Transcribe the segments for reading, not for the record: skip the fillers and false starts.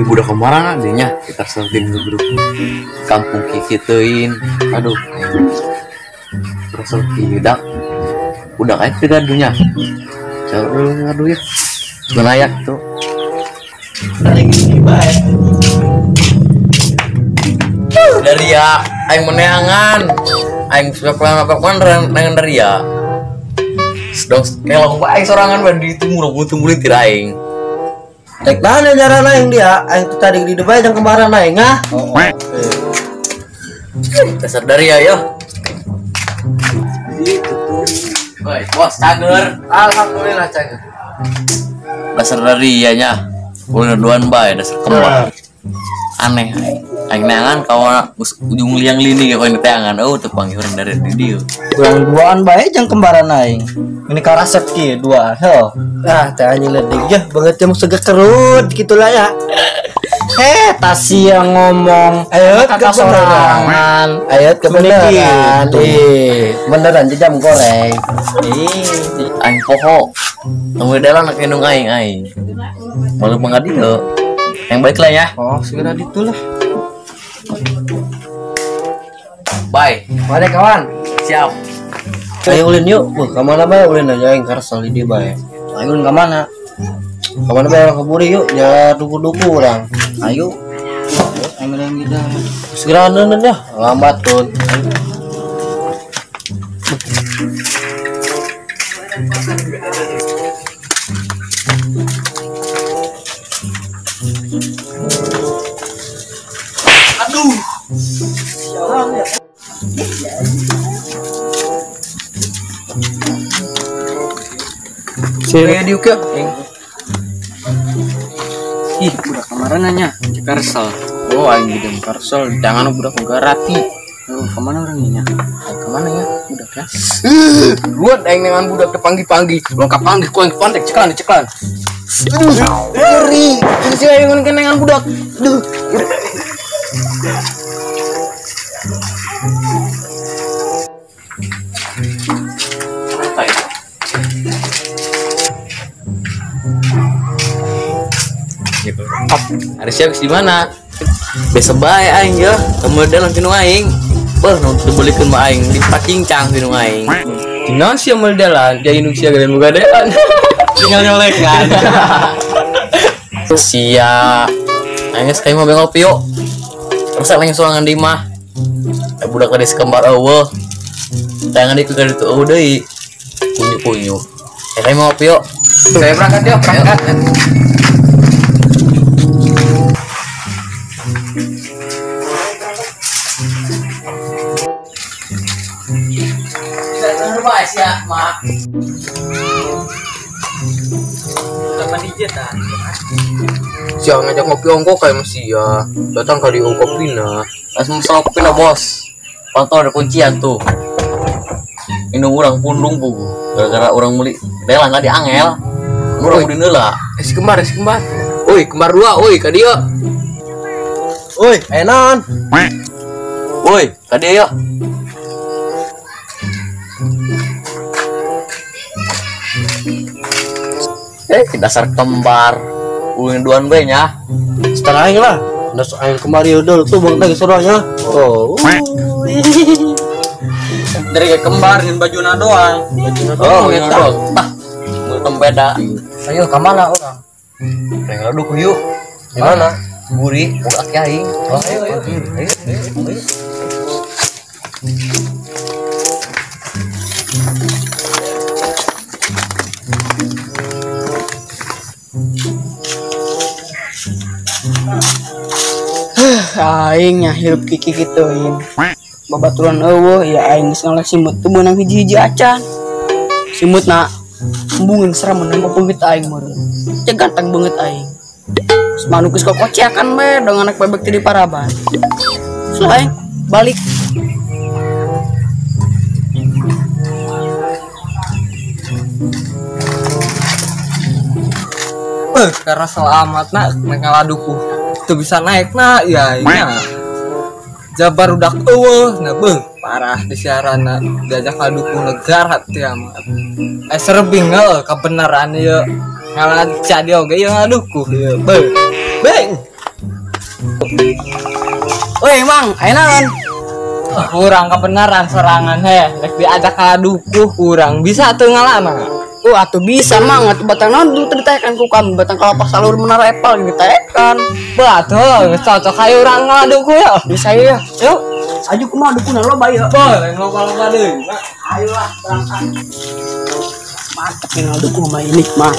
Budak kemarin adanya kita selesai grup kampung kikituin. Aduh, terus tidak udah kayak tidak dunia. Aduh ya, benayak tuh. Dari ya, aing meneangan, aing suka pelan apa dengan dari ya. Sedang kalau aing sorangan bandi itu murung tiraing. Tek mana cara naing dia? Aing tuh tadi di depan yang kemarin naing ah. Dasar dari ya. Woi, bos cager. Alhamdulillah cager. Dasar dari ya nya. Ulun duan bae dasar kembar. Aneh aing neangan kawan ujung liang lini kau ini teangan. Oh, teu panggil orang dari dia. Kurang duaan bae jeung kembaran naing. Ini karasep kieu duaan. Heuh. Ah, teh anjing ledeg ya banget yang segek kerut gitulah ya. Tasi yang ngomong ayat kebenaran. Ayat kebenaran. Beneran jam goreng. Aing poho. Tunggu dalam nak indung aing. Malu mengadil. Yang baik lah ya. Oh, segera ditulah. Bye. Mari kawan. Siap. Ayo ulin yuk. Ke mana bae ulin aja yang karsal di dia bae. Ayo ulin ke mana? Ke mana bae ke buri yuk. Ya duku-duku orang. Ayo. Ayo yang kita. Segera neun ya. Lambat tuh. Aduh. Saya diuk ya. Ih, budak kemarin nanya Karsel. Oh, aing di Karsel, jangan budak ngarati. Oh, kemana orangnya? Kemana ya budak ya? Buat aing dengan budak terpanggil-panggil. Lengkap panggil ku aing pantek ceklan. Ngeri. Ini sih aing dengan budak. Duh. Ada siapa di mana? Besok bae aing ya, kemudian langsung aing. Beuh, nu dibelikeun mah aing dipacincang di aing. Dina sia meldalan, dia indung sia galen boga dean. Tinggal nyolekan. Sia. Aing geus kayak mau ngopi yuk. Terus langsung sorangan di mah. Budak tadi sekembar eueuh. Tangan itu dari itu deui. Kunyu-kunyu. Kayak mau ngopi yuk. Saya berangkat yuk, berangkat. Ya, mak. Sama dijet ah. Siang ngajak ngopi ongko kayak masih ya. Datang kali ongko pina. Langsung sok pina bos. Pantau ada kuncian tuh. Ini orang pundung bu. Gara-gara orang beli. Delang nggak diangel. Orang udah nela. Si kembar. Oi, kembar dua. Oi, kadia. Oi, enan. Oi, kadia ya. Dasar kembar ulun duan bae nya Setengah aing lah. Dasar aing kemari udah tuh bang tadi soranya. Oh. Dari kayak kembar dengan bajuna doang. Oh, gitu. Tah. Mau beda. Ayo ke mana orang? Pengen laduk yuk. Di mana? Buri, buka aing. Oh, ayo. Aing nya hirup kiki gituin babaturan eueuh ya aing geus ngalek simut teu meunang hiji-hiji acan simut na embungin seram meunang peungit aing meureun cek ganteng banget aing semanu geus kokoceakan we dong anak bebek teh di paraban so aing balik karena selamat nak ngaladuku tuh bisa naik nak ya jabar udah nah beuh parah di siarana diajak ngaduku negara teh amat serbing kebenaran ya ngalah jadi oge yang ngaduku be beng Woi mang, ayo naon? kurang kebenaran serangan rek diajak ngaduku kurang bisa tuh ngalah mah. Atuh bisa mang, atuh batang naon dulu ditekan ku kami batang kelapa salur menara epal ditekan. Betul, cocok kayak orang ngaduku ya. Bisa ya. Yuk, aju kumaha dukuna lo bae. Boleh ngobrol deui. Ayo lah, berangkat. Mantap yang ngaduku mah ini mah.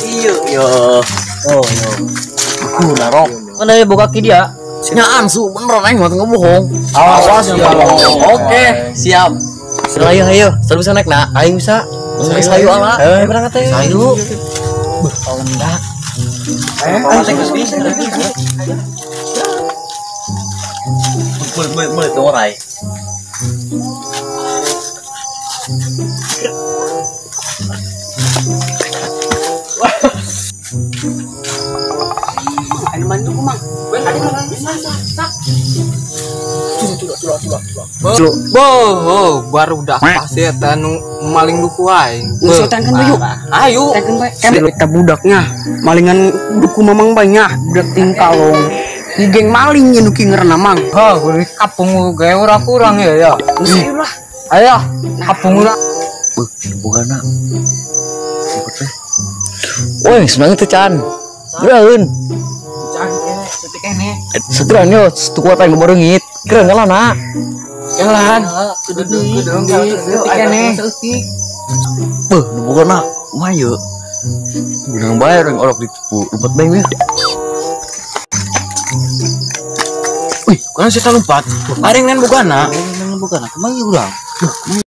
Iya, yo. Oh, yo. Aku narok. Mana ya buka dia? Nyaan su beneran aing mah ngebohong. Awas ya. Oke, siap. Selayu ayo, selalu bisa naik nak. Aing bisa. Sayu ala. Berangkat teh. Sayu. Beuh, palendak. Boleh tuh orai. Ayo bantu ku mang. Ada mang bisa sak. Boh, baru dak pasti eta nu maling duku aing. Geus tekan bae yuk. Ayo. Tekan bae. Kan kita budaknya. Malingan duku mamang banyak, budak tingkalong. Di geng maling yang duki ngerna mang. Ha, geulis kapung ge ora kurang ya. Ayo lah. Ayo, kapung urang. Bukan nak. Woi, semangat tuh Chan. Geun. Detik kene. Seteran yo, tuku apa yang berengit. Keren ngalah nak. Jalan. Gedung detik kene. Beuh, bukan nak. Mah yeuh. Gunang bayar yang orok ditipu. Lompat beng ya. Wih, kan saya lompat. Areng nan bukan nak. Bukan nak. Kemana urang?